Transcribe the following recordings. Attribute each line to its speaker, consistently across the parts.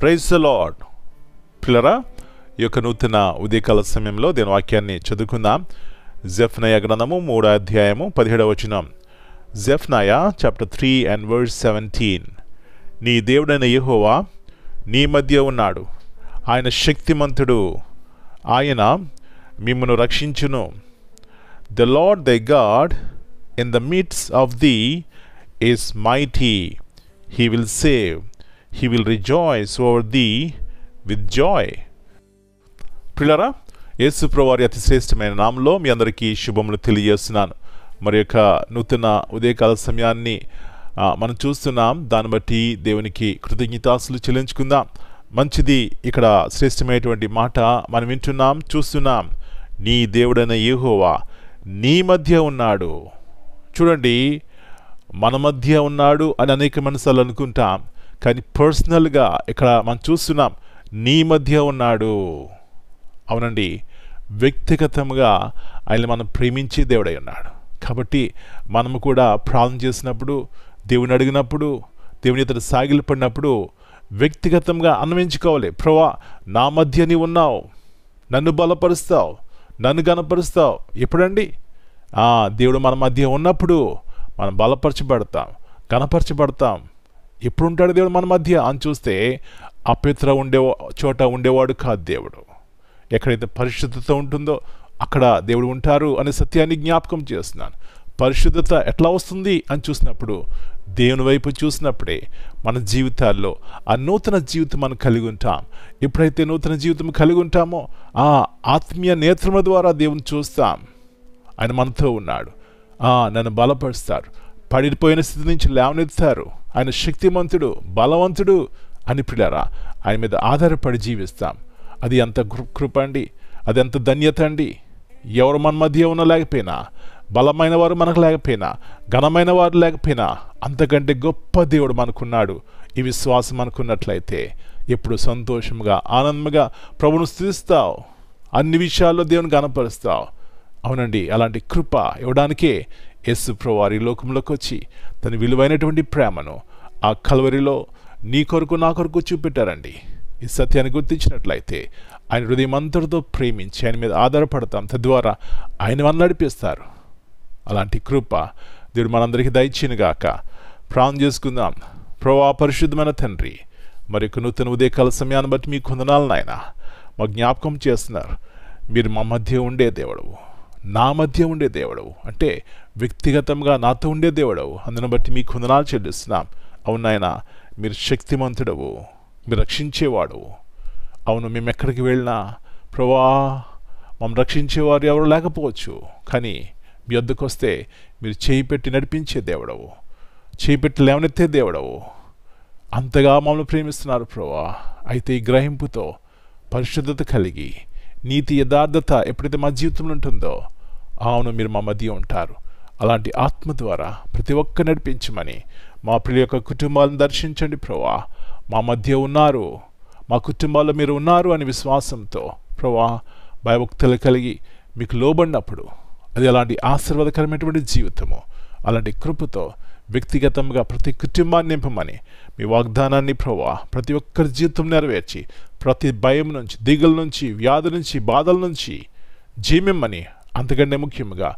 Speaker 1: Praise the lord. పిల్లరా, ఈ యొక్క నూతన ఉదయకాల సమయంలో దేని వాక్యాన్ని చదువుకుందాం. జెఫనయా గ్రంథము 3వ అధ్యాయము 17వ వచనం. జెఫనయా చాప్టర్ 3 and verse 17. నీ దేవుడైన యెహోవా నీ మధ్య ఉన్నాడు, ఆయన శక్తిమంతుడు, ఆయన మిమ్మును రక్షించును. The Lord thy God in the midst of thee is mighty, he will save, he will rejoice over thee with joy. ప్రియులారా, యేసు ప్రభువారి అతి శ్రేష్టమైన నామంలో మీ అందరికీ శుభములు తెలియజేస్తున్నాను. మరి యొక్క నూతన ఉదయకాల సమయాన్ని మనం చూస్తున్నాం. దాన్ని బట్టి దేవునికి కృతజ్ఞతాస్తులు చెల్లించుకుందాం. మంచిది, ఇక్కడ శ్రేష్టమైనటువంటి మాట మనం వింటున్నాం, చూస్తున్నాం. నీ దేవుడైన యెహోవా నీ మధ్య ఉన్నాడు. చూడండి, మన మధ్య ఉన్నాడు అని అనేక మనసులు అనుకుంటాం, కానీ పర్సనల్గా ఇక్కడ మనం చూస్తున్నాం, నీ మధ్య ఉన్నాడు. అవునండి, వ్యక్తిగతంగా ఆయన మనం ప్రేమించే దేవుడై ఉన్నాడు. కాబట్టి మనము కూడా ప్రార్థన చేసినప్పుడు, దేవుని అడిగినప్పుడు, దేవుని ఇతడు సాగిలపడినప్పుడు వ్యక్తిగతంగా అన్వయించుకోవాలి. ప్రభువా, నా మధ్య నీ ఉన్నావు, నన్ను బలపరుస్తావు, నన్ను గణపరుస్తావు. ఎప్పుడండి? దేవుడు మన మధ్య ఉన్నప్పుడు మనం బలపరచబడతాం, గణపరచబడతాం. ఎప్పుడు ఉంటాడు దేవుడు మన మధ్య అని చూస్తే, అపవిత్ర చోట ఉండేవాడు కాదు దేవుడు. ఎక్కడైతే పరిశుద్ధత ఉంటుందో అక్కడ దేవుడు ఉంటారు అనే సత్యాన్ని జ్ఞాపకం చేస్తున్నాను. పరిశుద్ధత ఎట్లా వస్తుంది అని చూసినప్పుడు, దేవుని వైపు చూసినప్పుడే మన జీవితాల్లో ఆ నూతన జీవితం మనం కలిగి ఉంటాం. ఎప్పుడైతే నూతన జీవితం కలిగి ఉంటామో ఆ ఆత్మీయ నేత్రముల ద్వారా దేవుని చూస్తాం. ఆయన మనతో ఉన్నాడు, నన్ను బలపరుస్తారు, పడిపోయిన స్థితి నుంచి లేవనెత్తారు, ఆయన శక్తిమంతుడు, బలవంతుడు అని ప్రియులారా ఆయన మీద ఆధారపడి జీవిస్తాం. అది ఎంత కృప అండి, అది ఎంత ధన్యత అండి. ఎవరు మన మధ్య ఉన్న లేకపోయినా, బలమైన వారు మనకు లేకపోయినా, ఘనమైన వారు లేకపోయినా, అంతకంటే గొప్ప దేవుడు మనకున్నాడు. ఈ విశ్వాసం మనకున్నట్లయితే ఎప్పుడు సంతోషంగా, ఆనందంగా ప్రభువును స్తుతిస్తావు, అన్ని విషయాల్లో దేవుని గణపరుస్తావు. అవునండి, అలాంటి కృప ఇవ్వడానికే యేసు ప్రభువారు ఈ లోకంలోకి వచ్చి తన విలువైనటువంటి ప్రేమను ఆ కల్వరిలో నీ కొరకు నా కొరకు చూపెట్టారండి. ఈ సత్యాన్ని గుర్తించినట్లయితే ఆయన హృదయం అంతటితో ప్రేమించి ఆయన మీద ఆధారపడతాం. తద్వారా ఆయన మనం నడిపిస్తారు. అలాంటి కృప దేవుడు మనందరికీ దయచేయునుగాక. ప్రార్థన చేసుకుందాం. ప్రభువా, పరిశుద్ధమైన తండ్రి, మరి యొక్క నూతన ఉదయకాల సమయాన్ని బట్టి మీకు వందనాలు నాయన. మా జ్ఞాపకం చేస్తున్నారు, మీరు మా మధ్య ఉండే దేవుడవు, నా మధ్య ఉండే దేవుడవు, అంటే వ్యక్తిగతంగా నాతో ఉండే దేవుడవు. అందును బట్టి మీకు వందనాలు చెల్లిస్తున్నాం. అవును నాయన, మీరు శక్తిమంతుడవు, మీరు రక్షించేవాడు. అవును, మేము ఎక్కడికి వెళ్ళినా ప్రభువా మమ్మల్ని రక్షించేవారు ఎవరు లేకపోవచ్చు, కానీ మీ వద్దకు వస్తే మీరు చేయి పెట్టి నడిపించే దేవుడవు, చేయి పెట్టి లేవనెత్తే దేవుడవు. అంతగా మమ్మల్ని ప్రేమిస్తున్నారు ప్రభువా. అయితే ఈ గ్రహింపుతో పరిశుద్ధత కలిగి, నీతి యథార్థత ఎప్పుడైతే మా జీవితంలో ఉంటుందో, అవును మీరు మా మధ్య ఉంటారు. అలాంటి ఆత్మ ద్వారా ప్రతి ఒక్క నడిపించమని మా ప్రియుల యొక్క కుటుంబాలను దర్శించండి ప్రభువా. మా మధ్య ఉన్నారు, మా కుటుంబాల్లో మీరు ఉన్నారు అనే విశ్వాసంతో ప్రభువా భయభక్తులు కలిగి మీకు లోబడినప్పుడు అది అలాంటి ఆశీర్వాదకరమైనటువంటి జీవితము, అలాంటి కృపతో వ్యక్తిగతంగా ప్రతి కుటుంబాన్ని నింపమని మీ వాగ్దానాన్ని ప్రభువా ప్రతి ఒక్కరి జీవితం నెరవేర్చి ప్రతి భయం నుంచి, దిగుల నుంచి, వ్యాధి నుంచి, బాధల నుంచి జీవిమ్మని, అంతకంటే ముఖ్యంగా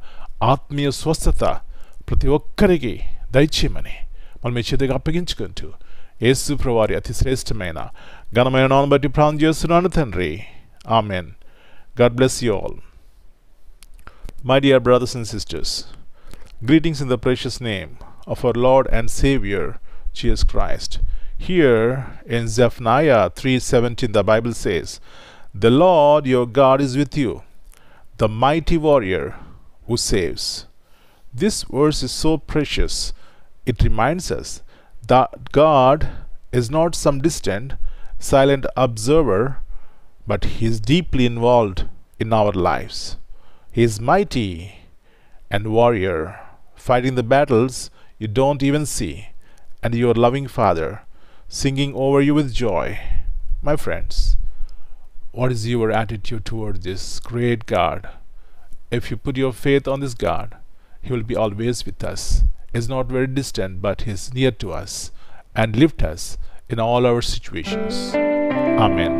Speaker 1: ఆత్మీయ స్వస్థత ప్రతి ఒక్కరికి దయచేయమని మనం మీ చేతికి అప్పగించుకుంటూ యేసు ప్రభువారి అతి శ్రేష్టమైన ఘనమైన నామమును బట్టి ప్రార్థన చేస్తున్నాను తండ్రి. Amen. God bless you all. My dear brothers and sisters, greetings in the precious name of our Lord and Savior Jesus Christ. Here in Zephaniah 3:17 the Bible says, "The Lord your God is with you, the mighty warrior who saves." This verse is so precious. It reminds us that God is not some distant, silent observer, but He is deeply involved in our lives. He is mighty and warrior, fighting the battles you don't even see, and your loving Father singing over you with joy. My friends, what is your attitude toward this great God? If you put your faith on this God, He will be always with us. He is not very distant, but He is near to us and lift us in all our situations. Amen.